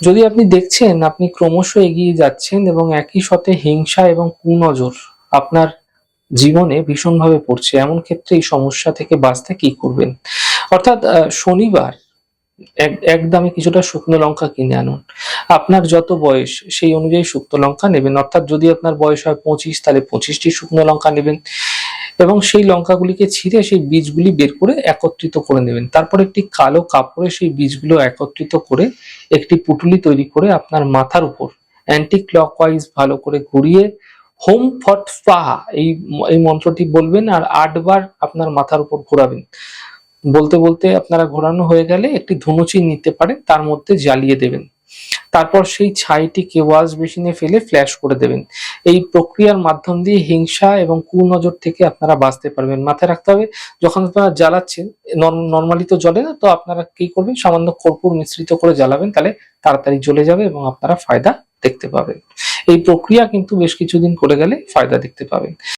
যদি আপনি দেখছেন আপনি ক্রমশ এগিয়ে যাচ্ছেন এবং একই সাথে হিংসা এবং কুনজর আপনার জীবনে ভীষণভাবে পড়ছে, এমন ক্ষেত্রে এই সমস্যা থেকে বাঁচতে কি করবেন? অর্থাৎ শনিবার একদমই কিছুটা শুকনো লঙ্কা কিনে আনুন। আপনার যত বয়স সেই অনুযায়ী শুকনো লঙ্কা নেবেন। অর্থাৎ যদি আপনার বয়স হয় 25, তাহলে 25টি শুকনো লঙ্কা নেবেন এবং সেই লঙ্কাগুলিকে ছিঁড়ে সেই বীজগুলি বের করে একত্রিত করে নেবেন। তারপর একটি কালো কাপড়ে সেই বীজগুলো একত্রিত করে একটি পুঁটুলি তৈরি করে আপনার মাথার উপর অ্যান্টি ক্লকওয়াইজ ভালো করে ঘুরিয়ে হোম ফট স্বাহা এই মন্ত্রটি বলবেন আর 8 বার আপনার মাথার উপর ঘোরাবেন। বলতে বলতে আপনারা ঘোরানো হয়ে গেলে একটি ধুনুচি নিতে পারেন, তার মধ্যে জ্বালিয়ে দেবেন। তারপর সেই ছাইটিকে ওয়াশ বেসিনে ফেলে ফ্ল্যাশ করে দেবেন। এই প্রক্রিয়ার মাধ্যম দিয়ে হিংসা এবং কুনজর থেকে আপনারা বাঁচতে পারবেন। মাথায় রাখতে হবে, যখন আপনারা জ্বালাচ্ছেন, নরমালি তো জ্বলে না, তো আপনারা কি করবেন, সামান্য কর্পূর মিশ্রিত করে জ্বালাবেন, তাহলে তাড়াতাড়ি জ্বলে যাবে এবং আপনারা ফায়দা দেখতে পাবেন। এই প্রক্রিয়া কিন্তু বেশ কিছুদিন করে গেলে ফায়দা দেখতে পাবেন।